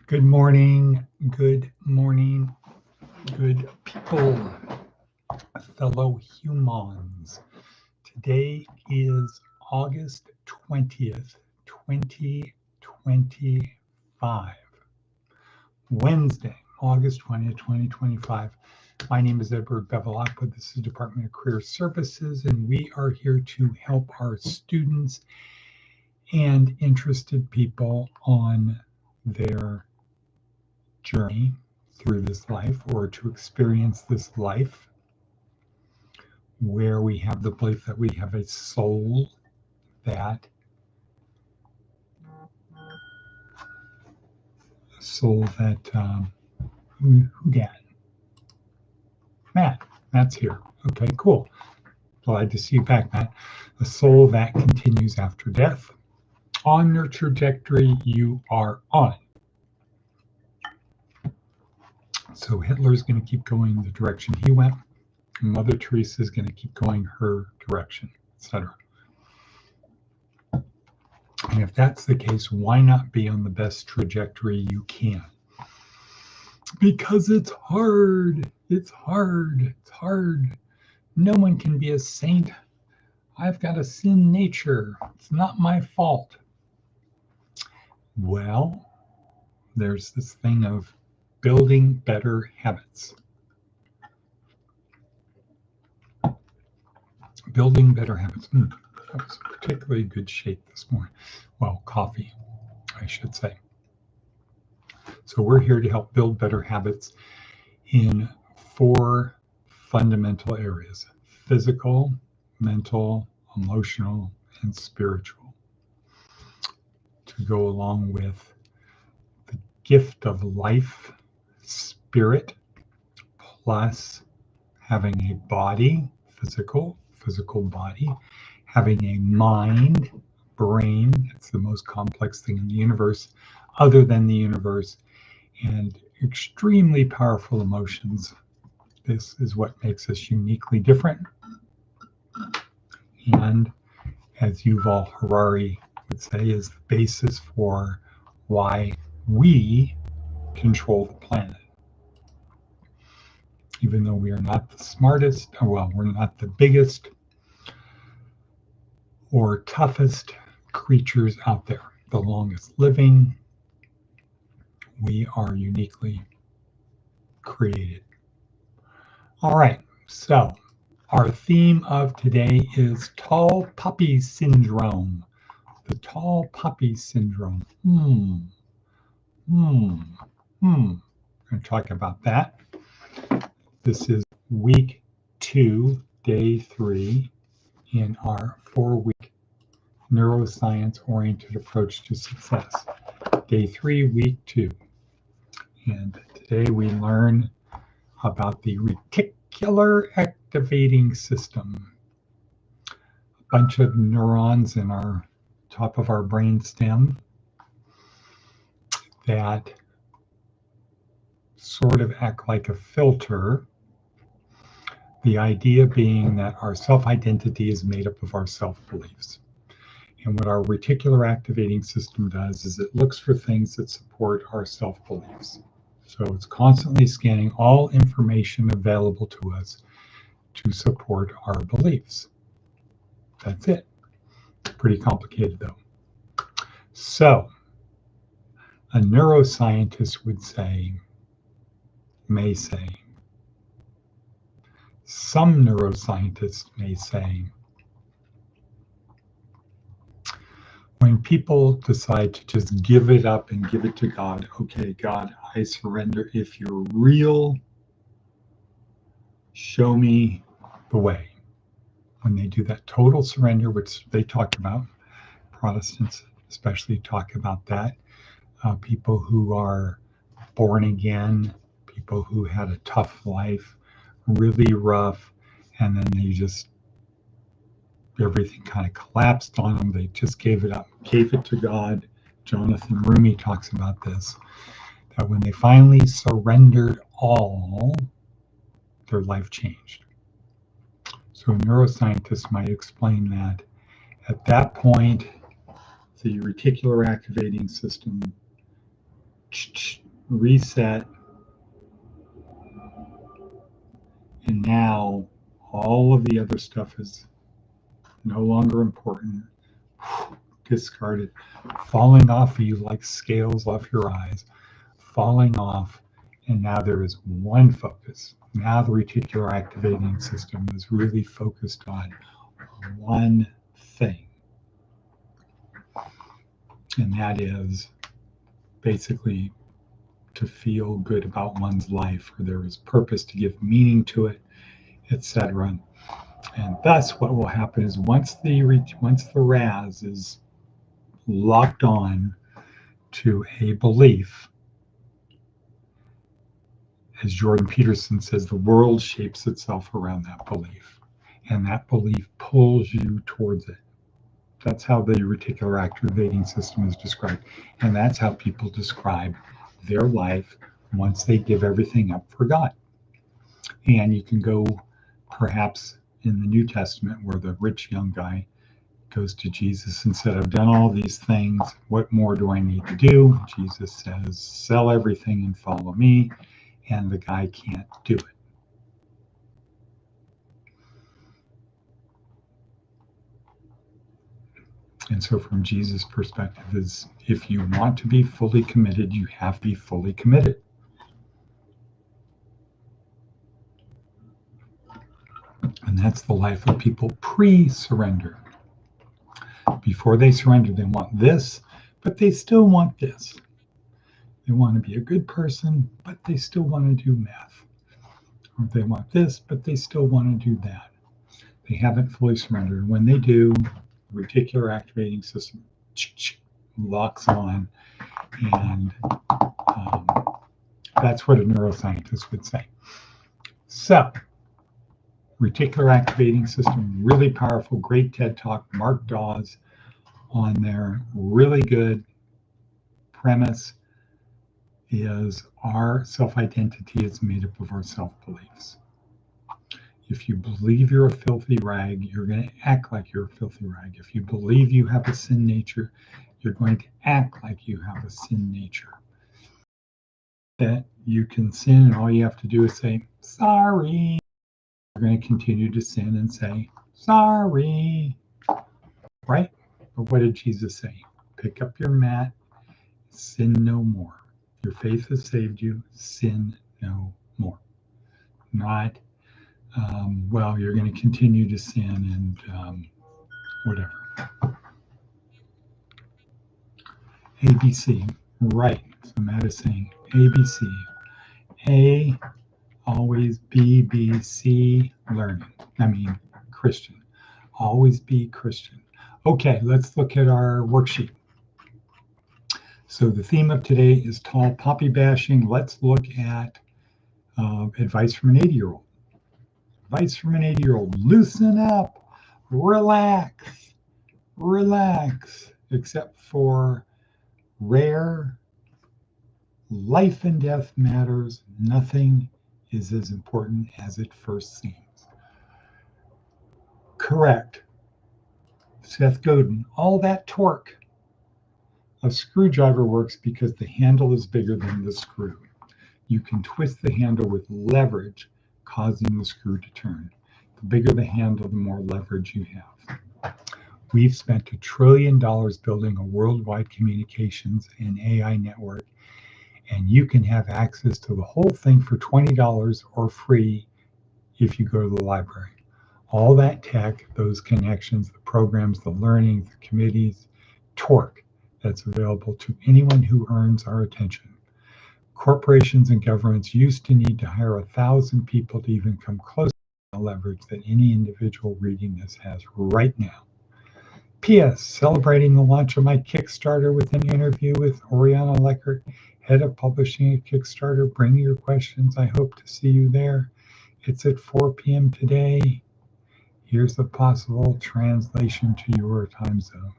Good morning, good people, fellow humans. Today is August 20th, 2025. Wednesday, August 20th, 2025. My name is Edward Bevilacqua. This is Department of Career Services, and we are here to help our students and interested people on their journey through this life, or to experience this life where we have the belief that we have a soul that who dat? Matt's here. Okay, cool. Glad to see you back, Matt. A soul that continues after death on the trajectory you are on. So Hitler's going to keep going the direction he went. Mother Teresa is going to keep going her direction, etc. And if that's the case, why not be on the best trajectory you can? Because it's hard. It's hard. It's hard. No one can be a saint. I've got a sin nature. It's not my fault. Well, there's this thing of building better habits. Building better habits. That was particularly good shake this morning. Well, coffee, I should say. So we're here to help build better habits in 4 fundamental areas: physical, mental, emotional, and spiritual, to go along with the gift of life, spirit, plus having a body, physical body, having a mind, brain. It's the most complex thing in the universe, other than the universe, and extremely powerful emotions. This is what makes us uniquely different. And as Yuval Harari would say, is the basis for why we control the planet. Even though we are not the smartest, well, we're not the biggest or toughest creatures out there, the longest living, we are uniquely created. All right, so our theme of today is tall poppy syndrome. The tall poppy syndrome. I'm going to talk about that. This is week 2, day 3 in our 4-week neuroscience-oriented approach to success. Day 3, week 2. And today we learn about the reticular activating system. A bunch of neurons in our top of our brain stem that sort of act like a filter. The idea being that our self-identity is made up of our self-beliefs. And what our reticular activating system does is it looks for things that support our self-beliefs. So it's constantly scanning all information available to us to support our beliefs. That's it. Pretty complicated though. So a neuroscientist may say, some neuroscientists may say, when people decide to just give it up and give it to God, okay, God, I surrender. If you're real, show me the way. When they do that total surrender, which they talk about, Protestants especially talk about that, people who are born again, people who had a tough life, really rough, and then everything kind of collapsed on them. They just gave it up, gave it to God. Jonathan Rumi talks about this, that when they finally surrendered all, their life changed. So neuroscientists might explain that at that point, the reticular activating system reset, and now all of the other stuff is no longer important. Discarded, falling off of you like scales off your eyes, falling off, and now there is one focus. Now the reticular activating system is really focused on one thing, and that is basically to feel good about one's life, or there is purpose to give meaning to it, etc. And thus what will happen is once the RAS is locked on to a belief, as Jordan Peterson says, the world shapes itself around that belief, and that belief pulls you towards it. That's how the reticular activating system is described, and that's how people describe their life once they give everything up for God. And you can go perhaps in the New Testament where the rich young guy goes to Jesus and said, I've done all these things. What more do I need to do? Jesus says, sell everything and follow me. And the guy can't do it. And so from Jesus' perspective is, if you want to be fully committed, you have to be fully committed. And that's the life of people pre-surrender. Before they surrender, they want this, but they still want this. They want to be a good person, but they still want to do math. Or they want this, but they still want to do that. They haven't fully surrendered. When they do, the reticular activating system locks on, and that's what a neuroscientist would say. So, reticular activating system, really powerful, great TED Talk, Mark Dawes on there, really good premise is our self-identity is made up of our self-beliefs. If you believe you're a filthy rag, you're going to act like you're a filthy rag. If you believe you have a sin nature, you're going to act like you have a sin nature. That you can sin, and all you have to do is say, sorry. You're going to continue to sin and say, sorry. Right? But what did Jesus say? Pick up your mat, sin no more. Your faith has saved you, sin no more. Not, well, you're going to continue to sin and whatever. ABC, right. So Matt is saying ABC. A, always B, B, C, learning. I mean, Christian. Always be Christian. Okay, let's look at our worksheet. So the theme of today is tall poppy bashing. Let's look at advice from an 80-year-old. Advice from an 80-year-old. Loosen up. Relax. Relax. Except for rare life and death matters. Nothing is as important as it first seems. Correct. Seth Godin. All that torque. A screwdriver works because the handle is bigger than the screw. You can twist the handle with leverage, causing the screw to turn. The bigger the handle, the more leverage you have. We've spent $1 trillion building a worldwide communications and AI network, and you can have access to the whole thing for $20 or free if you go to the library. All that tech, those connections, the programs, the learning, the committees, torque that's available to anyone who earns our attention. Corporations and governments used to need to hire 1,000 people to even come close to the leverage that any individual reading this has right now. P.S. Celebrating the launch of my Kickstarter with an interview with Oriana Leckert, head of publishing at Kickstarter. Bring your questions. I hope to see you there. It's at 4 p.m. today. Here's the possible translation to your time zone.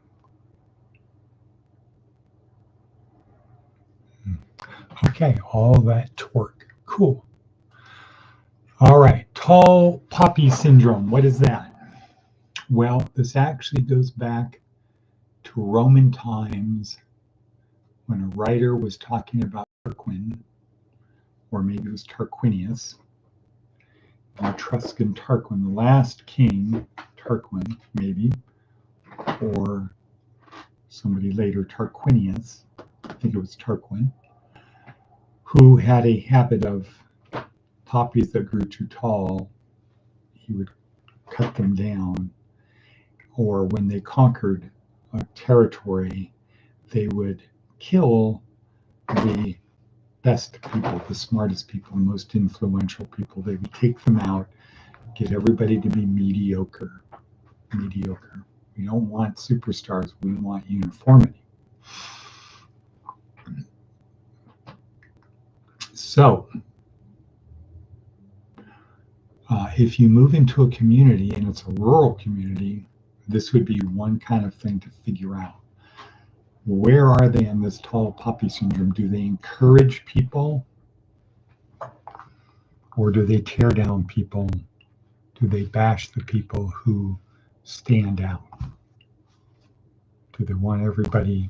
Okay, all that torque. Cool. All right, tall poppy syndrome. What is that? Well, this actually goes back to Roman times when a writer was talking about Tarquin, or maybe it was Tarquinius, Etruscan Tarquin, the last king, Tarquin, maybe, or somebody later, Tarquinius, I think it was Tarquin, who had a habit of poppies that grew too tall, he would cut them down, or when they conquered a territory, they would kill the best people, the smartest people, the most influential people. They would take them out, get everybody to be mediocre. Mediocre. We don't want superstars, we want uniformity. So, if you move into a community and it's a rural community, this would be one kind of thing to figure out. Where are they in this tall poppy syndrome? Do they encourage people? Or do they tear down people? Do they bash the people who stand out? Do they want everybody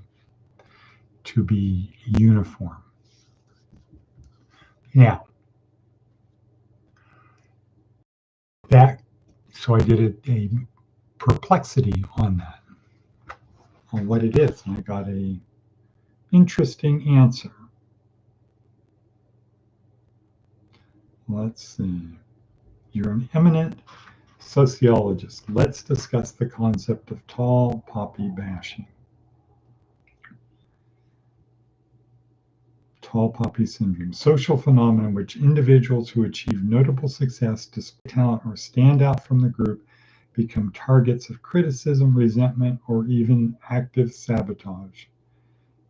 to be uniform? Now, so I did a perplexity on that, on what it is, and I got a interesting answer. Let's see. You're an eminent sociologist. Let's discuss the concept of tall poppy bashing. Tall poppy syndrome, social phenomenon in which individuals who achieve notable success, display talent, or stand out from the group become targets of criticism, resentment, or even active sabotage.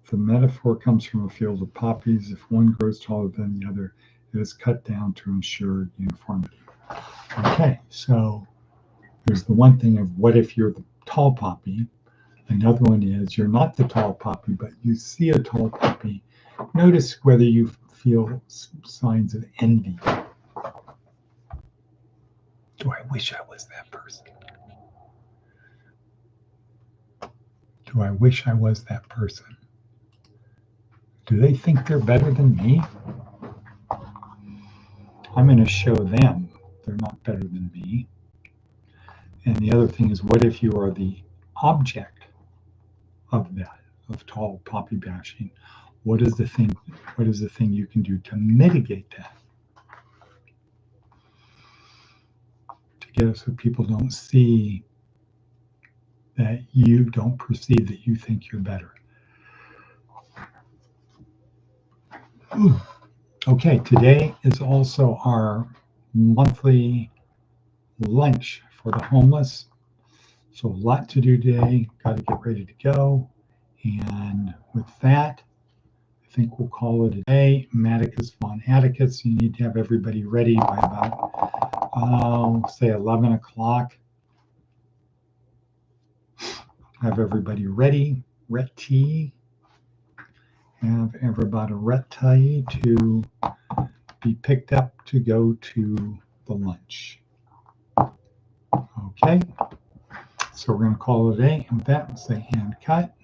The metaphor comes from a field of poppies. If one grows taller than the other, it is cut down to ensure uniformity. Okay, so there's the one thing of what if you're the tall poppy. Another one is you're not the tall poppy, but you see a tall poppy. Notice whether you feel signs of envy. Do I wish I was that person? Do I wish I was that person? Do they think they're better than me? I'm going to show them they're not better than me. And the other thing is, what if you are the object of that, of tall poppy bashing? What is the thing you can do to mitigate that? To get it so people don't see that you don't perceive that you think you're better. Okay, today is also our monthly lunch for the homeless. So a lot to do today. Got to get ready to go. And with that, I think we'll call it a day. Atticus von Atticus. You need to have everybody ready by about, say 11 o'clock. Have everybody ready. Have everybody ready to be picked up to go to the lunch. Okay. So we're going to call it a day. And with that, we'll say and cut.